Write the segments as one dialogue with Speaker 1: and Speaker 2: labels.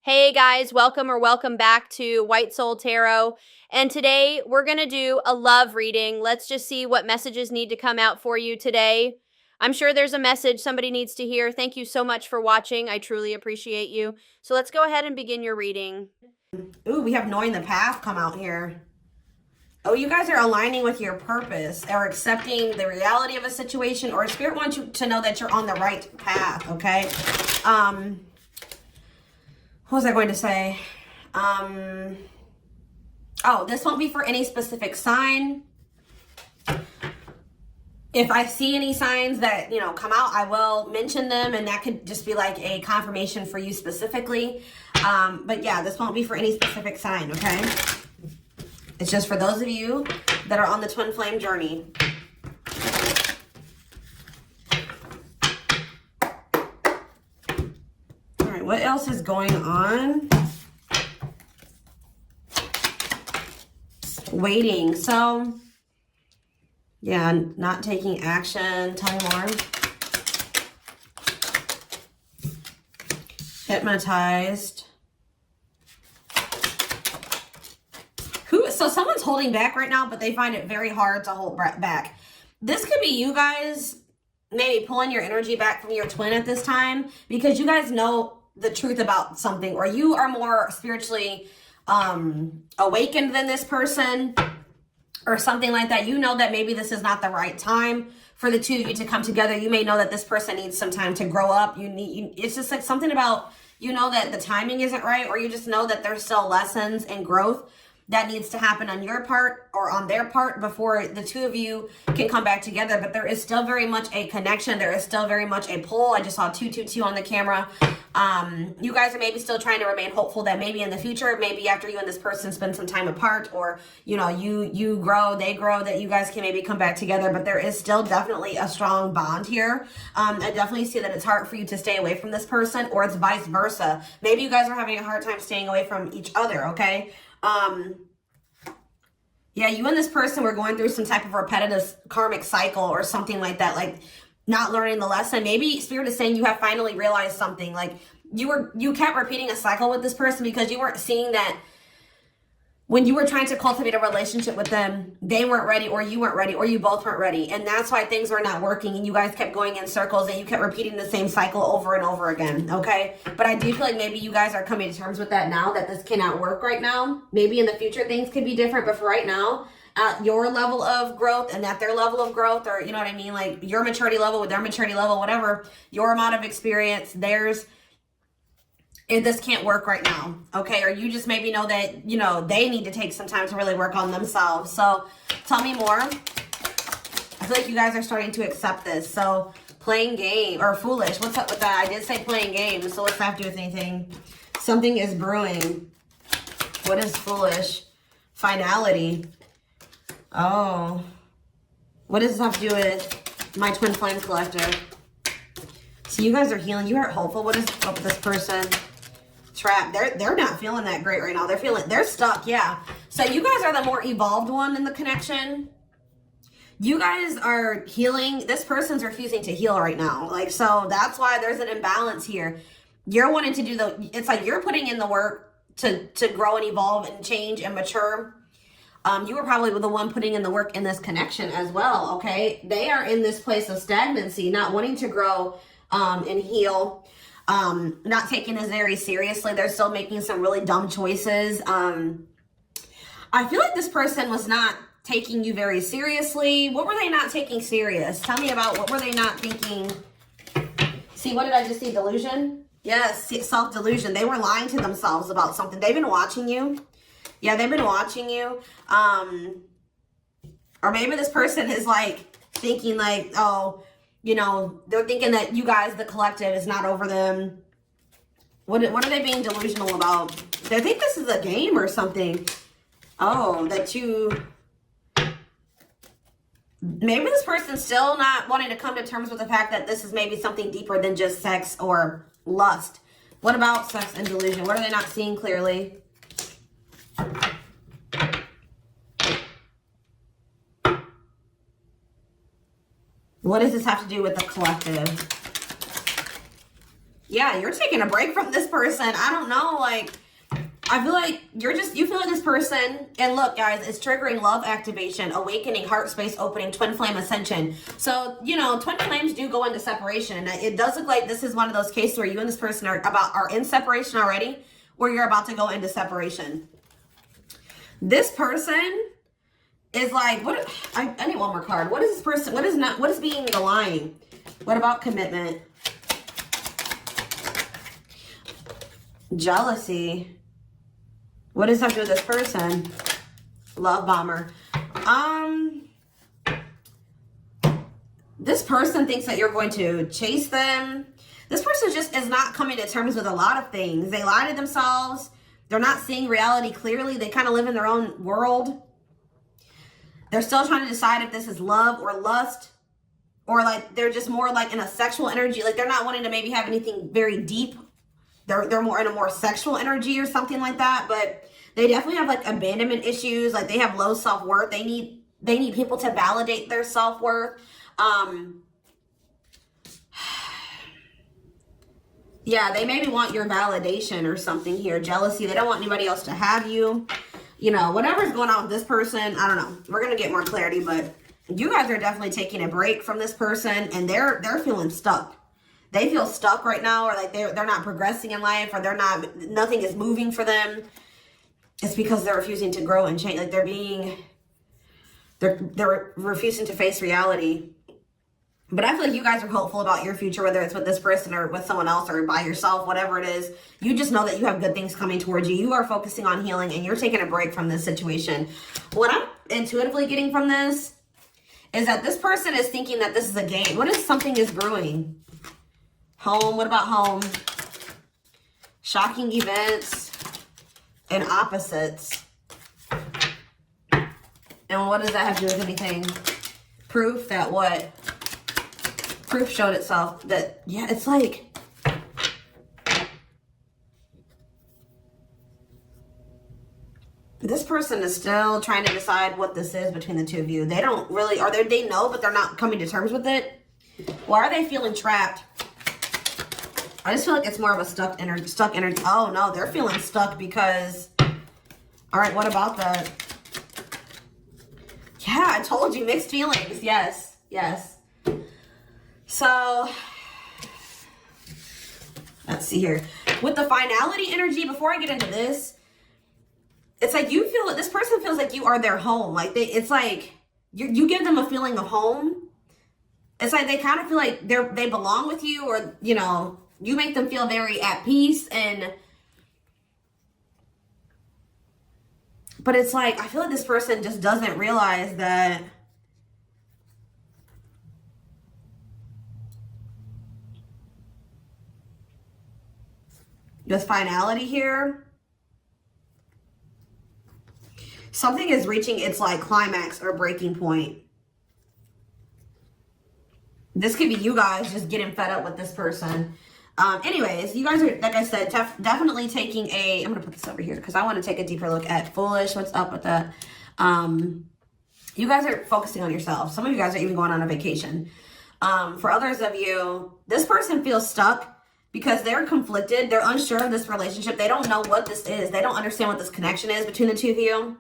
Speaker 1: Hey guys, welcome back to White Soul Tarot. And today we're going to do a love reading. Let's just see what messages need to come out for you today. I'm sure there's a message somebody needs to hear. Thank you so much for watching. I truly appreciate you. So let's go ahead and begin your reading.
Speaker 2: Ooh, we have knowing the path come out here. Oh, you guys are aligning with your purpose or accepting the reality of a situation, or Spirit wants you to know that you're on the right path, okay? What was I going to say? Oh, this won't be for any specific sign. If I see any signs that, come out, I will mention them, and that could just be like a confirmation for you specifically. But yeah, this won't be for any specific sign, okay? It's just for those of you that are on the twin flame journey. All right, what else is going on? Waiting. So, yeah, not taking action. Tell me more. Hypnotized. So someone's holding back right now, but they find it very hard to hold back. This could be you guys maybe pulling your energy back from your twin at this time because you guys know the truth about something, or you are more spiritually awakened than this person or something like that. You know that maybe this is not the right time for the two of you to come together. You may know that this person needs some time to grow up. It's just like something about, that the timing isn't right, or you just know that there's still lessons and growth that needs to happen on your part or on their part before the two of you can come back together. But there is still very much a connection. There is still very much a pull. I just saw 222 on the camera. You guys are maybe still trying to remain hopeful that maybe in the future, maybe after you and this person spend some time apart, or, you grow, they grow, that you guys can maybe come back together. But there is still definitely a strong bond here. I definitely see that it's hard for you to stay away from this person, or it's vice versa. Maybe you guys are having a hard time staying away from each other, okay? Yeah, you and this person were going through some type of repetitive karmic cycle or something like that, like not learning the lesson. Maybe Spirit is saying you have finally realized something. Like you kept repeating a cycle with this person because you weren't seeing that when you were trying to cultivate a relationship with them, they weren't ready, or you weren't ready, or you both weren't ready. And that's why things were not working, and you guys kept going in circles, and you kept repeating the same cycle over and over again, okay? But I do feel like maybe you guys are coming to terms with that now, that this cannot work right now. Maybe in the future things could be different, but for right now, at your level of growth and at their level of growth, or you know what I mean, like your maturity level with their maturity level, whatever, your amount of experience, theirs, this can't work right now, okay? Or you just maybe know that, they need to take some time to really work on themselves. So tell me more. I feel like you guys are starting to accept this. So playing game, or foolish. What's up with that? I did say playing games, so what's that have to do with anything? Something is brewing. What is foolish? Finality. Oh. What does this have to do with my twin flame collector? So you guys are healing. You are hopeful. What is up with this person? Trap. They're not feeling that great right now. They're stuck. Yeah. So you guys are the more evolved one in the connection. You guys are healing. This person's refusing to heal right now. Like, so that's why there's an imbalance here. You're wanting to do it's like you're putting in the work to grow and evolve and change and mature. You were probably the one putting in the work in this connection as well. Okay. They are in this place of stagnancy, not wanting to grow and heal. Not taking this very seriously. They're still making some really dumb choices. I feel like this person was not taking you very seriously. What were they not taking serious? Tell me about what were they not thinking? See, what did I just see? Delusion? Yes, self-delusion. They were lying to themselves about something. They've been watching you. Yeah, they've been watching you. Or maybe this person is like thinking like, oh, they're thinking that you guys, the collective, is not over them. What are they being delusional about? They think this is a game or something. Oh, maybe this person's still not wanting to come to terms with the fact that this is maybe something deeper than just sex or lust. What about sex and delusion? What are they not seeing clearly? What does this have to do with the collective? Yeah, you're taking a break from this person. I don't know, like, I feel like you feel like this person, and look, guys, it's triggering love activation, awakening, heart space opening, twin flame ascension. So, you know, twin flames do go into separation. And it does look like this is one of those cases where you and this person are in separation already, or you're about to go into separation. This person is like, I need one more card. What is this person, what is being the lying? What about commitment? Jealousy. What does that do with this person? Love bomber. This person thinks that you're going to chase them. This person just is not coming to terms with a lot of things. They lie to themselves. They're not seeing reality clearly. They kind of live in their own world. They're still trying to decide if this is love or lust, or like they're just more like in a sexual energy. Like they're not wanting to maybe have anything very deep. They're more in a more sexual energy or something like that. But they definitely have like abandonment issues. Like they have low self-worth. They need people to validate their self-worth. Yeah, they maybe want your validation or something here. Jealousy. They don't want anybody else to have you. You know, whatever's going on with this person, I don't know. We're going to get more clarity, but you guys are definitely taking a break from this person, and they're feeling stuck. They feel stuck right now, or like they're not progressing in life, or nothing is moving for them. It's because they're refusing to grow and change. Like they're refusing to face reality. But I feel like you guys are hopeful about your future, whether it's with this person or with someone else or by yourself, whatever it is. You just know that you have good things coming towards you. You are focusing on healing, and you're taking a break from this situation. What I'm intuitively getting from this is that this person is thinking that this is a game. What if something is brewing? Home. What about home? Shocking events and opposites. And what does that have to do with anything? Proof that what? Proof showed itself that, yeah, it's like, this person is still trying to decide what this is between the two of you. They don't really, or they know, but they're not coming to terms with it. Why are they feeling trapped? I just feel like it's more of a stuck energy. Oh no, they're feeling stuck because, all right, what about that? Yeah, I told you, mixed feelings. Yes, yes. So, let's see here. With the finality energy, before I get into this, it's like you feel that this person feels like you are their home. Like it's like you give them a feeling of home. It's like they kind of feel like they belong with you, or you know, you make them feel very at peace. But it's like I feel like this person just doesn't realize that this finality here, something is reaching its like climax or breaking point. This could be you guys just getting fed up with this person. Anyways, you guys are, like I said, definitely taking I'm going to put this over here because I want to take a deeper look at foolish. What's up with that? You guys are focusing on yourself. Some of you guys are even going on a vacation. For others of you, this person feels stuck because they're conflicted. They're unsure of this relationship. They don't know what this is. They don't understand what this connection is between the two of you.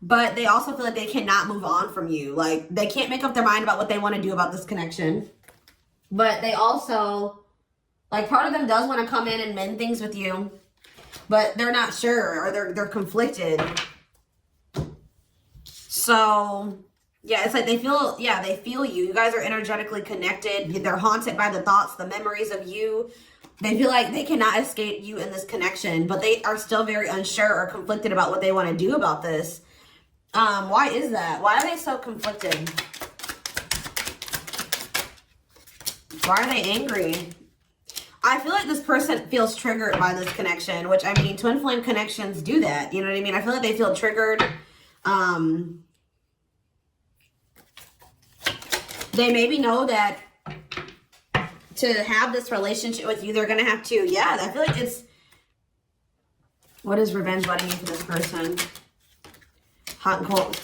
Speaker 2: But they also feel like they cannot move on from you. Like, they can't make up their mind about what they want to do about this connection. But they also, like, part of them does want to come in and mend things with you. But they're not sure, or they're conflicted. So, yeah, it's like they feel you. You guys are energetically connected. They're haunted by the thoughts, the memories of you. They feel like they cannot escape you in this connection. But they are still very unsure or conflicted about what they want to do about this. Why is that? Why are they so conflicted? Why are they angry? I feel like this person feels triggered by this connection, which, I mean, twin flame connections do that. You know what I mean? I feel like they feel triggered. They maybe know that to have this relationship with you, they're going to have to, yeah, I feel like it's, what is revenge wedding for this person? Hot and cold.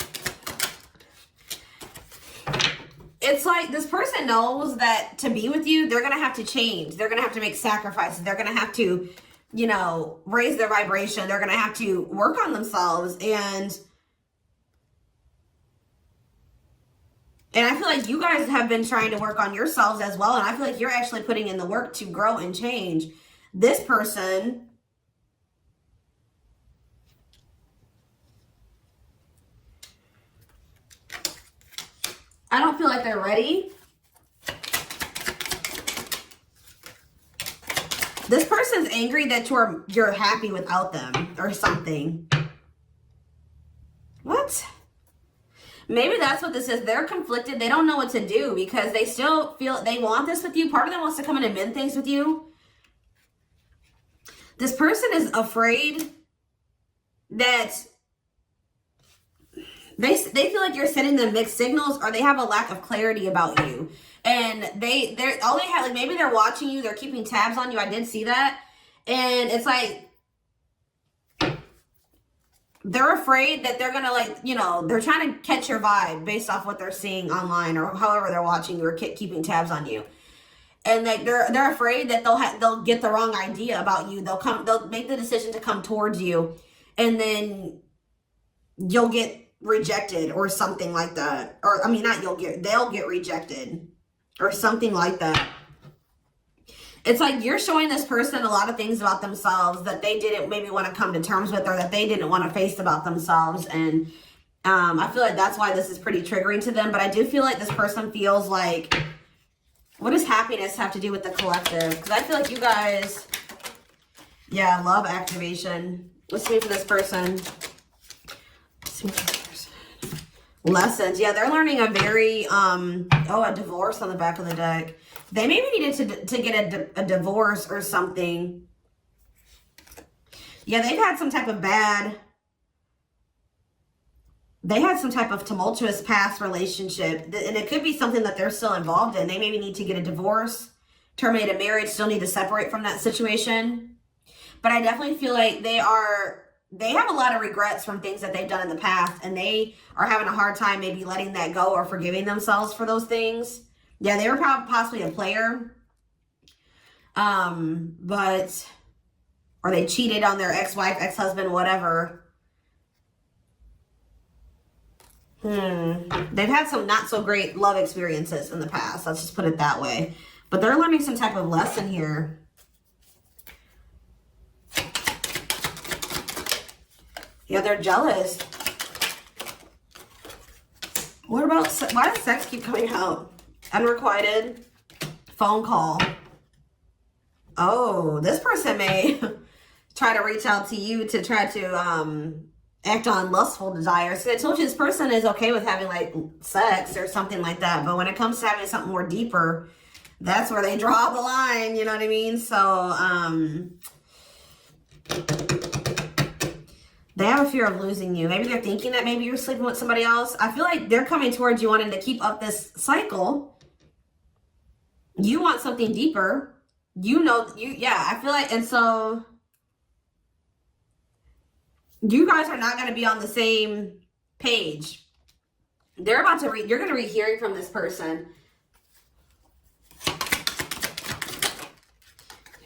Speaker 2: it's like this person knows that to be with you, they're going to have to change. They're going to have to make sacrifices. They're going to have to, you know, raise their vibration. They're going to have to work on themselves. And I feel like you guys have been trying to work on yourselves as well. And I feel like you're actually putting in the work to grow and change. This person, I don't feel like they're ready. This person's angry that you're happy without them or something. What? Maybe that's what this is. They're conflicted. They don't know what to do because they still feel they want this with you. Part of them wants to come in and mend things with you. This person is afraid that they feel like you're sending them mixed signals, or they have a lack of clarity about you. And they're all they have, like, maybe they're watching you, they're keeping tabs on you. I did see that. And it's like they're afraid that they're gonna, like, you know, they're trying to catch your vibe based off what they're seeing online or however they're watching you or keeping tabs on you. And like they're afraid that they'll get the wrong idea about you. They'll make the decision to come towards you, and then you'll get rejected or something like that. Or I mean, they'll get rejected or something like that. It's like you're showing this person a lot of things about themselves that they didn't maybe want to come to terms with, or that they didn't want to face about themselves. And I feel like that's why this is pretty triggering to them. But I do feel like this person feels like, what does happiness have to do with the collective? Because I feel like you guys, yeah, love activation. Let's see for this person. Let's see for this person. Lessons. Yeah, they're learning a very, a divorce on the back of the deck. They maybe needed to get a divorce or something. Yeah, they've had some type of tumultuous past relationship. And it could be something that they're still involved in. They maybe need to get a divorce, terminate a marriage, still need to separate from that situation. But I definitely feel like they have a lot of regrets from things that they've done in the past. And they are having a hard time maybe letting that go or forgiving themselves for those things. Yeah, they were probably possibly a player. Or they cheated on their ex-wife, ex-husband, whatever. They've had some not so great love experiences in the past. Let's just put it that way. But they're learning some type of lesson here. Yeah, they're jealous. What about, why does sex keep coming out? Unrequited phone call. Oh, this person may try to reach out to you to try to act on lustful desires. So I told you this person is okay with having like sex or something like that. But when it comes to having something more deeper, that's where they draw the line. You know what I mean? So they have a fear of losing you. Maybe they're thinking that maybe you're sleeping with somebody else. I feel like they're coming towards you wanting to keep up this cycle. You want something deeper. I feel like, and so you guys are not going to be on the same page. You're going to be hearing from this person.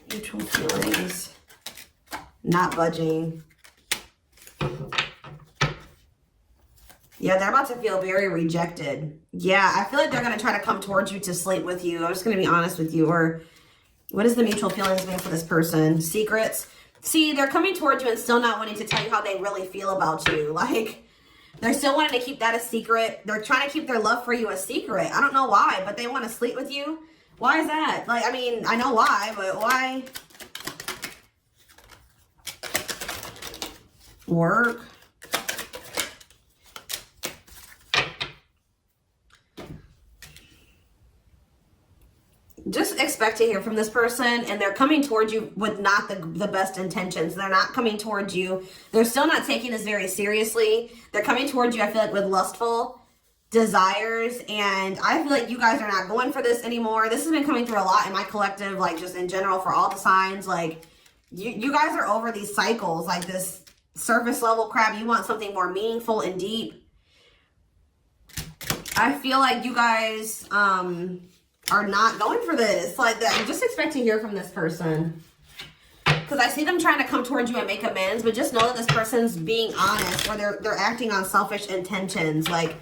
Speaker 2: Mutual feelings. Not budging. Yeah, they're about to feel very rejected. Yeah, I feel like they're going to try to come towards you to sleep with you. I'm just going to be honest with you. Or what does the mutual feelings mean for this person? Secrets. See, they're coming towards you and still not wanting to tell you how they really feel about you. Like, they're still wanting to keep that a secret. They're trying to keep their love for you a secret. I don't know why, but they want to sleep with you. Why is that? Like, I mean, I know why, but why? Work. Just expect to hear from this person, and they're coming towards you with not the best intentions. They're not coming towards you. They're still not taking this very seriously. They're coming towards you, I feel like, with lustful desires, and I feel like you guys are not going for this anymore. This has been coming through a lot in my collective, like just in general for all the signs. Like, you guys are over these cycles, like this surface level crap. You want something more meaningful and deep. I feel like you guys are not going for this. Like, I'm just expecting to hear from this person. Because I see them trying to come towards you and make amends, but just know that this person's being honest, or they're acting on selfish intentions. Like,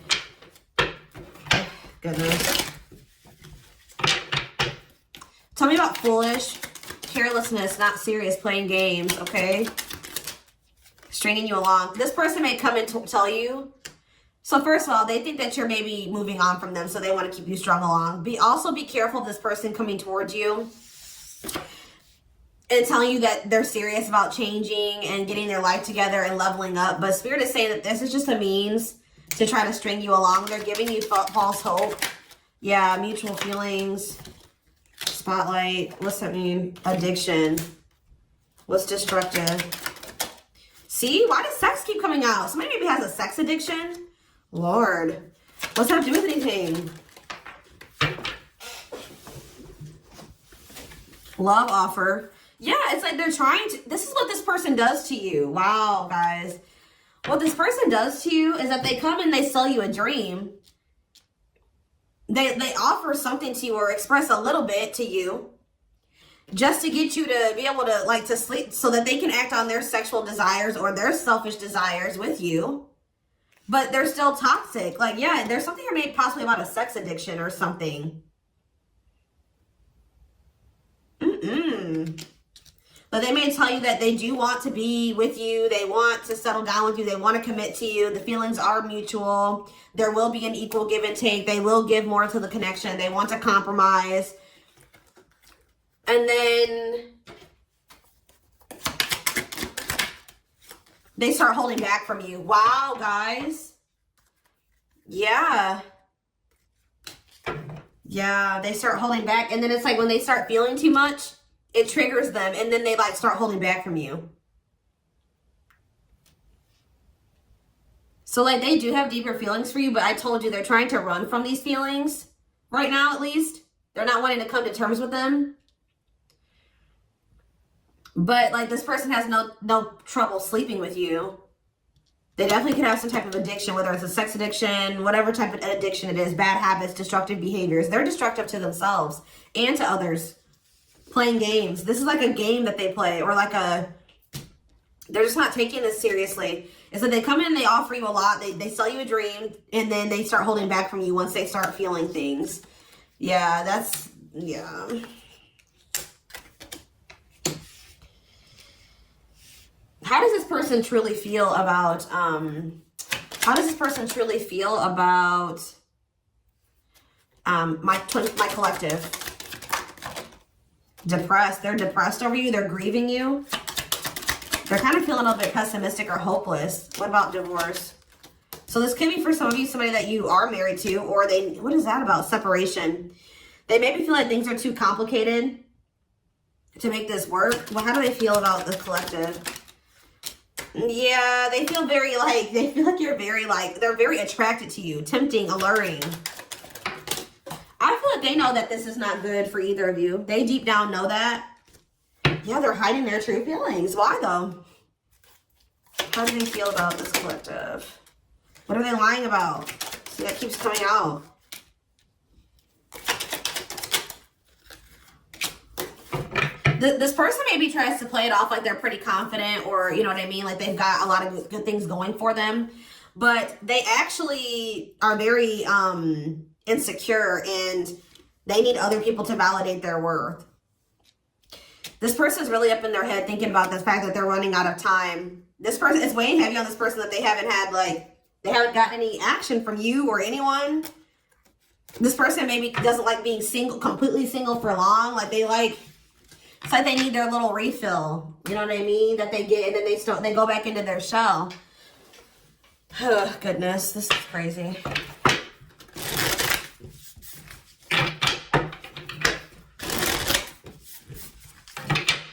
Speaker 2: goodness. Tell me about foolish, carelessness, not serious, playing games, okay? Stringing you along. This person may come and tell you. So first of all, they think that you're maybe moving on from them, so they want to keep you strung along. Also be careful of this person coming towards you and telling you that they're serious about changing and getting their life together and leveling up. But Spirit is saying that this is just a means to try to string you along. They're giving you false hope. Yeah, mutual feelings. Spotlight. What's that mean? Addiction. What's destructive? See? Why does sex keep coming out? Somebody maybe has a sex addiction. Lord. What's that have to do with anything? Love offer. Yeah, it's like they're trying to, this is what this person does to you. Wow, guys. What this person does to you is that they come and they sell you a dream. They offer something to you or express a little bit to you just to get you to be able to, like, to sleep so that they can act on their sexual desires or their selfish desires with you. But they're still toxic. Like, yeah, there's something here maybe possibly about a sex addiction or something. But they may tell you that they do want to be with you. They want to settle down with you. They want to commit to you. The feelings are mutual. There will be an equal give and take. They will give more to the connection. They want to compromise. And then they start holding back from you. Wow, guys. Yeah. Yeah, they start holding back. And then it's like when they start feeling too much, it triggers them, and then they like start holding back from you. So like they do have deeper feelings for you, but I told you they're trying to run from these feelings right now, at least. They're not wanting to come to terms with them. But like this person has no trouble sleeping with you. They definitely could have some type of addiction, whether it's a sex addiction, whatever type of addiction it is, bad habits, destructive behaviors. They're destructive to themselves and to others. Playing games. This is like a game that they play, or like they're just not taking this seriously. It's that they come in and they offer you a lot. They sell you a dream, and then they start holding back from you once they start feeling things. Yeah, yeah. How does this person truly feel about, my collective? Depressed. They're depressed over you. They're grieving you. They're kind of feeling a little bit pessimistic or hopeless. What about divorce? So this could be for some of you, somebody that you are married to, or what is that about? Separation. They maybe feel like things are too complicated to make this work. Well, how do they feel about the collective? Yeah, they feel like you're they're very attracted to you, tempting, alluring. I feel like they know that this is not good for either of you. They deep down know that. Yeah, they're hiding their true feelings. Why though? How do they feel about this collective? What are they lying about? See, that keeps coming out. This person maybe tries to play it off like they're pretty confident, or you know what I mean? Like they've got a lot of good things going for them. But they actually are very insecure, and they need other people to validate their worth. This person's really up in their head thinking about the fact that they're running out of time. This person, it's weighing heavy on this person that they haven't gotten any action from you or anyone. This person maybe doesn't like being single, completely single for long. It's like they need their little refill. You know what I mean? That they get, and then they go back into their shell. Oh, goodness, this is crazy.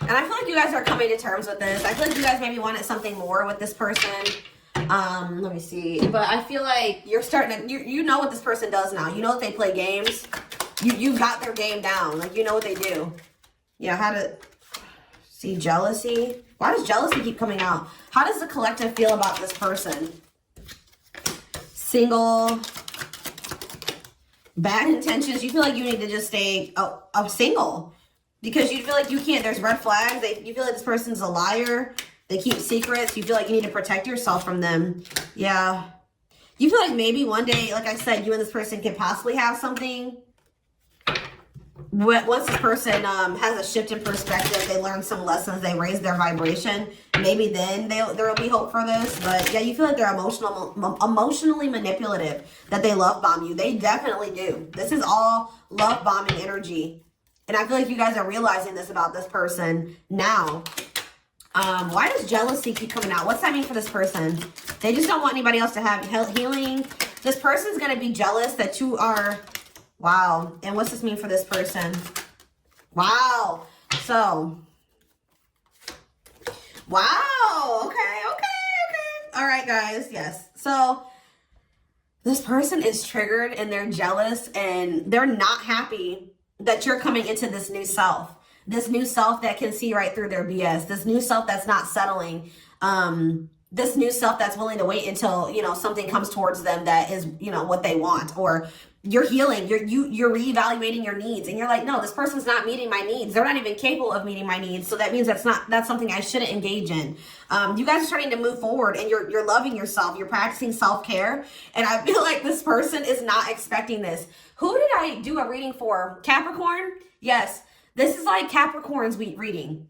Speaker 2: And I feel like you guys are coming to terms with this. I feel like you guys maybe wanted something more with this person. Let me see. But I feel like you're starting to, you know what this person does now. You know that they play games. You got their game down. Like, you know what they do. Yeah, how to see jealousy. Why does jealousy keep coming out? How does the collective feel about this person? Single. bad intentions. You feel like you need to just stay single because you feel like you can't. There's red flags. You feel like this person's a liar. They keep secrets. You feel like you need to protect yourself from them. Yeah. You feel like maybe one day, like I said, you and this person could possibly have something. Once this person has a shift in perspective, they learn some lessons, they raise their vibration, maybe then there will be hope for this. But yeah, you feel like they're emotionally manipulative, that they love bomb you. They definitely do. This is all love bombing energy. And I feel like you guys are realizing this about this person now. Why does jealousy keep coming out? What's that mean for this person? They just don't want anybody else to have healing. This person's going to be jealous that you are... Wow. And what's this mean for this person? Wow. So, wow. Okay. All right, guys. Yes. So, this person is triggered and they're jealous and they're not happy that you're coming into this new self. This new self that can see right through their BS. This new self that's not settling. This new self that's willing to wait until, you know, something comes towards them that is, you know, what they want. Or you're healing, you're reevaluating your needs, and you're like, no, this person's not meeting my needs. They're not even capable of meeting my needs. So that means that's something I shouldn't engage in. You guys are starting to move forward, and you're loving yourself. You're practicing self-care, and I feel like this person is not expecting this. Who did I do a reading for? Capricorn? Yes, this is like Capricorn's reading.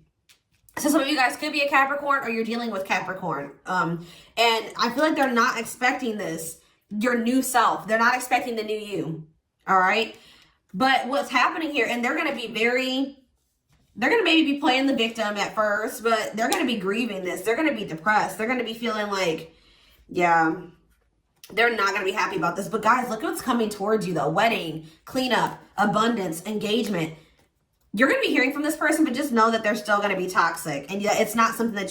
Speaker 2: So some of you guys could be a Capricorn, or you're dealing with Capricorn. And I feel like they're not expecting this. Your new self. They're not expecting the new you. All right. But what's happening here, and they're going to be maybe be playing the victim at first, but they're going to be grieving this. They're going to be depressed. They're going to be feeling like, yeah, they're not going to be happy about this. But guys, look what's coming towards you though. Wedding, cleanup, abundance, engagement. You're going to be hearing from this person, but just know that they're still going to be toxic. And yeah, it's not something that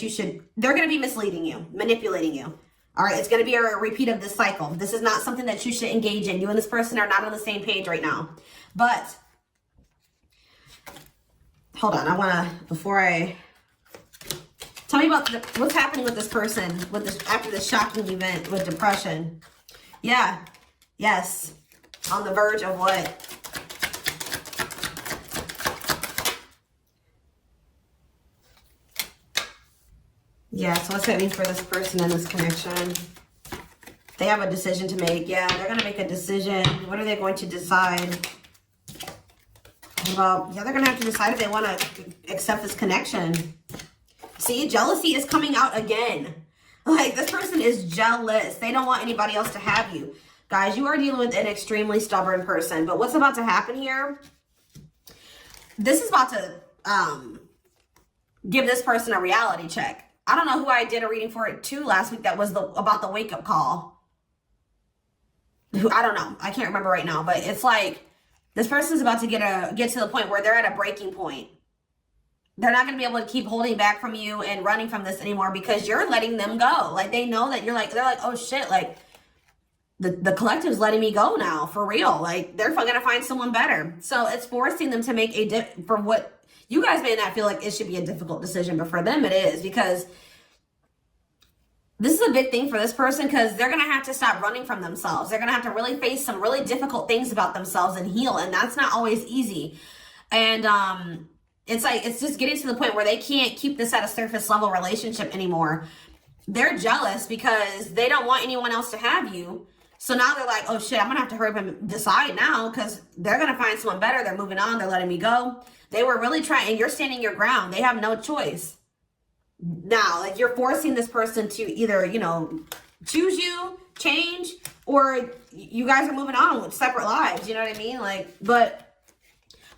Speaker 2: they're going to be misleading you, manipulating you. All right, it's going to be a repeat of this cycle. This is not something that you should engage in. You and this person are not on the same page right now. But, hold on. I want to, before I, tell me about what's happening with this person after this shocking event with depression. Yeah, yes. On the verge of what? Yeah, so what's that mean for this person in this connection? They have a decision to make. Yeah, they're going to make a decision. What are they going to decide? Well, yeah, they're going to have to decide if they want to accept this connection. See, jealousy is coming out again. Like, this person is jealous. They don't want anybody else to have you. Guys, you are dealing with an extremely stubborn person. But what's about to happen here? This is about to give this person a reality check. I don't know who I did a reading for it too last week that was about the wake-up call. I don't know. I can't remember right now. But it's like this person's about to get to the point where they're at a breaking point. They're not going to be able to keep holding back from you and running from this anymore because you're letting them go. Like, they know that they're like, oh shit, like the collective's letting me go now for real. Like, they're going to find someone better. So it's forcing them to make for what you guys may not feel like it should be a difficult decision, but for them it is, because this is a big thing for this person, because they're going to have to stop running from themselves. They're going to have to really face some really difficult things about themselves and heal. And that's not always easy. And it's like, it's just getting to the point where they can't keep this at a surface level relationship anymore. They're jealous because they don't want anyone else to have you. So now they're like, oh shit, I'm going to have to hurry up and decide now, because they're going to find someone better. They're moving on. They're letting me go. They were really trying, and you're standing your ground. They have no choice. Now, like, you're forcing this person to either, you know, choose you, change, or you guys are moving on with separate lives. You know what I mean? Like, but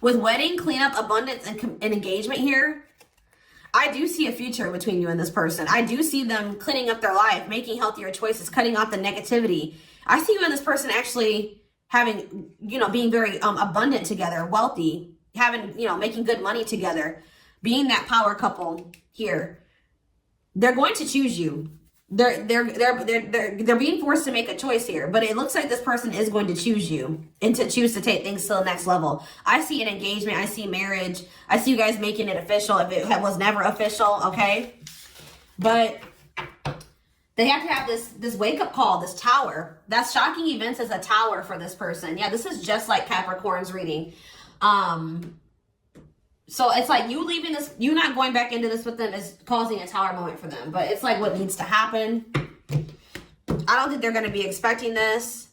Speaker 2: with wedding, cleanup, abundance, and engagement here, I do see a future between you and this person. I do see them cleaning up their life, making healthier choices, cutting off the negativity. I see you and this person actually having, you know, being very abundant together, wealthy, having, you know, making good money together, being that power couple here. They're going to choose you. They're being forced to make a choice here, but it looks like this person is going to choose you and to choose to take things to the next level. I see an engagement. I see marriage. I see you guys making it official if it was never official, okay? But They have to have this wake-up call, this tower. That's shocking events as a tower for this person. Yeah, this is just like Capricorn's reading. So it's like you leaving this, you not going back into this with them is causing a tower moment for them. But it's like what needs to happen. I don't think they're going to be expecting this.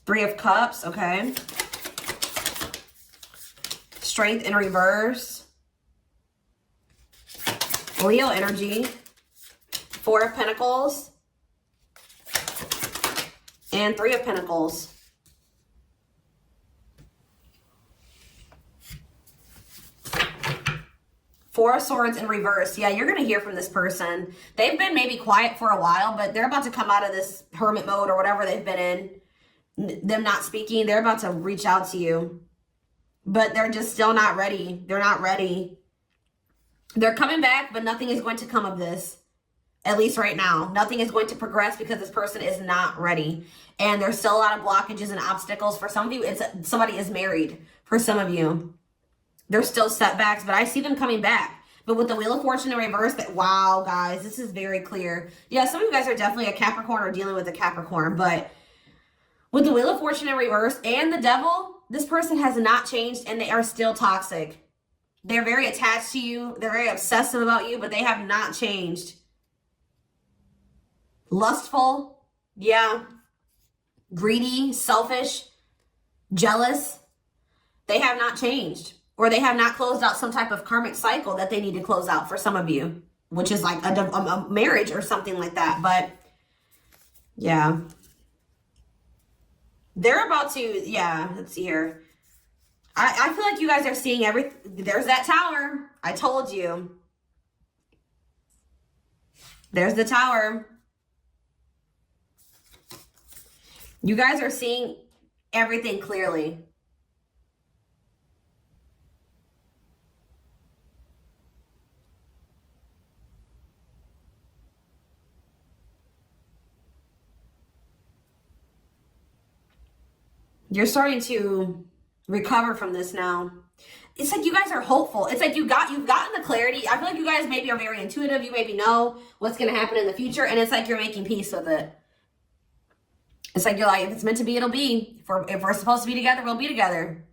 Speaker 2: Three of Cups, okay. Strength in reverse. Leo energy. Four of Pentacles. And Three of Pentacles. Four of Swords in reverse. Yeah, you're going to hear from this person. They've been maybe quiet for a while, but they're about to come out of this hermit mode or whatever they've been in. Them not speaking. They're about to reach out to you. But they're just still not ready. They're not ready. They're coming back, but nothing is going to come of this. At least right now. Nothing is going to progress because this person is not ready. And there's still a lot of blockages and obstacles. For some of you, somebody is married. For some of you, there's still setbacks, but I see them coming back. But with the Wheel of Fortune in reverse, wow, guys, this is very clear. Yeah, some of you guys are definitely a Capricorn or dealing with a Capricorn, but with the Wheel of Fortune in reverse and the Devil, this person has not changed and they are still toxic. They're very attached to you. They're very obsessive about you, but they have not changed. Lustful, yeah. Greedy, selfish, jealous. They have not changed. Or they have not closed out some type of karmic cycle that they need to close out for some of you. Which is like a marriage or something like that. But, yeah. They're about to, yeah, let's see here. I feel like you guys are seeing everything. There's that tower. I told you. There's the tower. You guys are seeing everything clearly. You're starting to recover from this now. It's like you guys are hopeful. It's like you've gotten the clarity. I feel like you guys maybe are very intuitive. You maybe know what's going to happen in the future. And it's like you're making peace with it. It's like you're like, if it's meant to be, it'll be. If we're supposed to be together, we'll be together.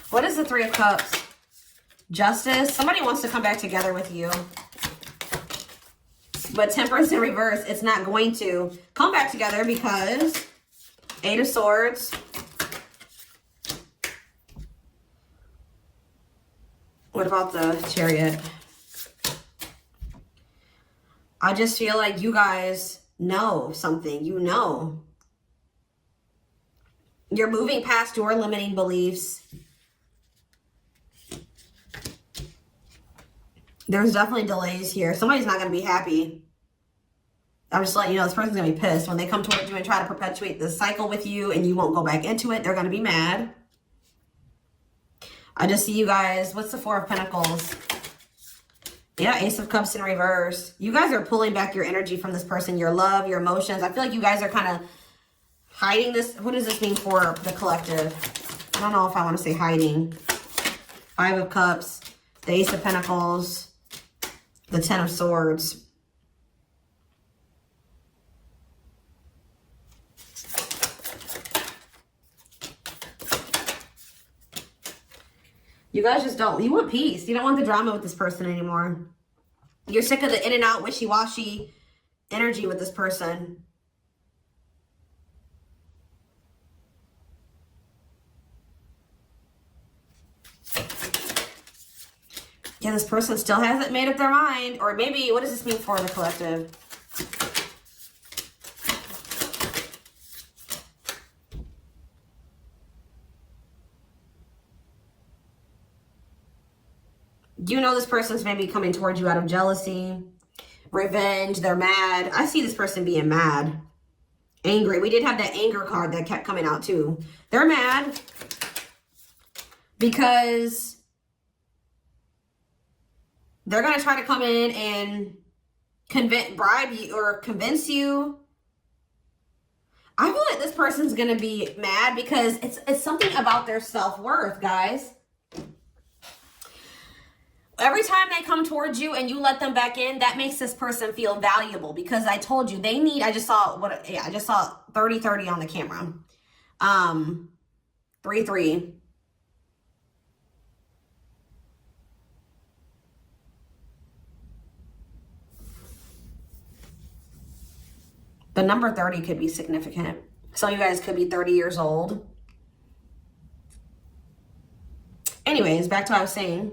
Speaker 2: What is the Three of Cups? Justice. Somebody wants to come back together with you. But Temperance in reverse, it's not going to come back together because Eight of Swords. What about the Chariot? I just feel like you guys know something. You know. You're moving past your limiting beliefs. There's definitely delays here. Somebody's not going to be happy. I'm just letting you know this person's going to be pissed. When they come towards you and try to perpetuate this cycle with you and you won't go back into it, they're going to be mad. I just see you guys. What's the Four of Pentacles? Yeah, Ace of Cups in reverse. You guys are pulling back your energy from this person, your love, your emotions. I feel like you guys are kind of hiding this. What does this mean for the collective? I don't know if I want to say hiding. Five of Cups, the Ace of Pentacles, the Ten of Swords. You guys just don't, you want peace. You don't want the drama with this person anymore. You're sick of the in and out wishy-washy energy with this person. Yeah, this person still hasn't made up their mind. Or maybe, what does this mean for the collective? You know this person's maybe coming towards you out of jealousy, revenge, they're mad. I see this person being mad, angry. We did have that anger card that kept coming out too. They're mad because They're going to try to come in and bribe you or convince you. I feel like this person's going to be mad because it's something about their self-worth, guys. Every time they come towards you and you let them back in, that makes this person feel valuable, because I told you they need, I just saw 30-30 on the camera. 3-3. The number 30 could be significant. Some of you guys could be 30 years old. Anyways, back to what I was saying.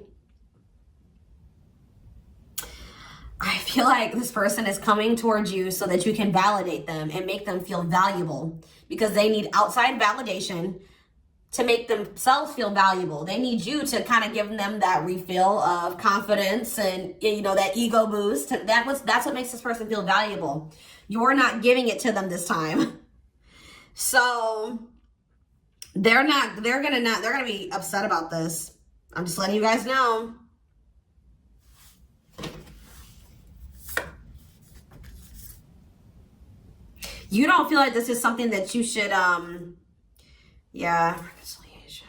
Speaker 2: I feel like this person is coming towards you so that you can validate them and make them feel valuable, because they need outside validation to make themselves feel valuable. They need you to kind of give them that refill of confidence and, you know, that ego boost. That's what makes this person feel valuable. You're not giving it to them this time. So they're gonna be upset about this. I'm just letting you guys know. You don't feel like this is something that you should, yeah, reconciliation.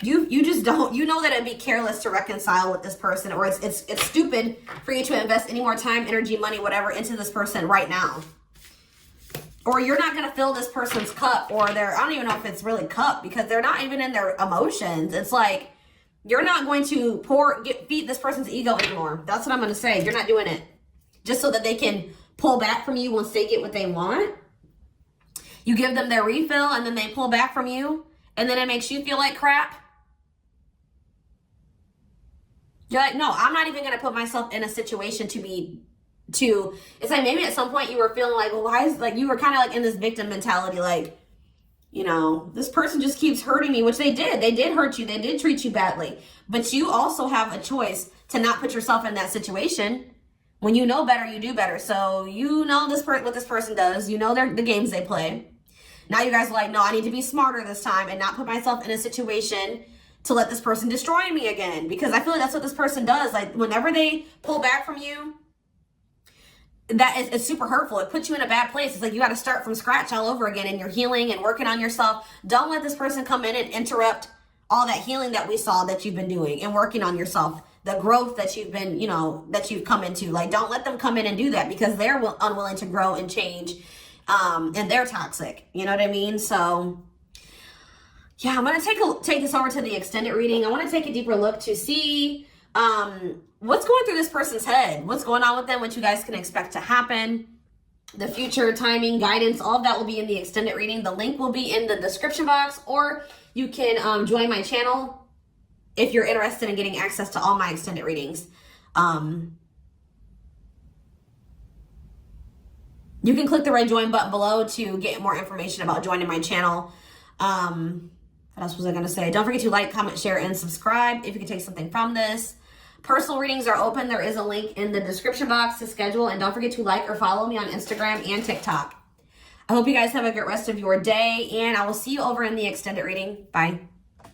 Speaker 2: You just don't, you know that it'd be careless to reconcile with this person, or it's stupid for you to invest any more time, energy, money, whatever, into this person right now. Or you're not going to fill this person's cup, or I don't even know if it's really cup, because they're not even in their emotions. It's like, you're not going to feed this person's ego anymore. That's what I'm going to say. You're not doing it just so that they can pull back from you once they get what they want. You give them their refill and then they pull back from you, and then it makes you feel like crap. You're like, no, I'm not even going to put myself in a situation it's like maybe at some point you were feeling like, well, why is, like, you were kind of like in this victim mentality, like, you know, this person just keeps hurting me, which they did hurt you. They did treat you badly, but you also have a choice to not put yourself in that situation. When you know better, you do better. So you know what this person does. You know the games they play. Now you guys are like, no, I need to be smarter this time and not put myself in a situation to let this person destroy me again. Because I feel like that's what this person does. Like, whenever they pull back from you, it's super hurtful. It puts you in a bad place. It's like you got to start from scratch all over again, and you're healing and working on yourself. Don't let this person come in and interrupt all that healing that we saw that you've been doing and working on yourself. The growth that you've been, you know, that you've come into. Like, don't let them come in and do that, because they're unwilling to grow and change, and they're toxic. You know what I mean? So, yeah, I'm going to take this over to the extended reading. I want to take a deeper look to see what's going through this person's head, what's going on with them, what you guys can expect to happen, the future, timing, guidance, all of that will be in the extended reading. The link will be in the description box, or you can join my channel if you're interested in getting access to all my extended readings. You can click the red join button below to get more information about joining my channel. What else was I going to say? Don't forget to like, comment, share, and subscribe if you can take something from this. Personal readings are open. There is a link in the description box to schedule. And don't forget to like or follow me on Instagram and TikTok. I hope you guys have a good rest of your day, and I will see you over in the extended reading. Bye.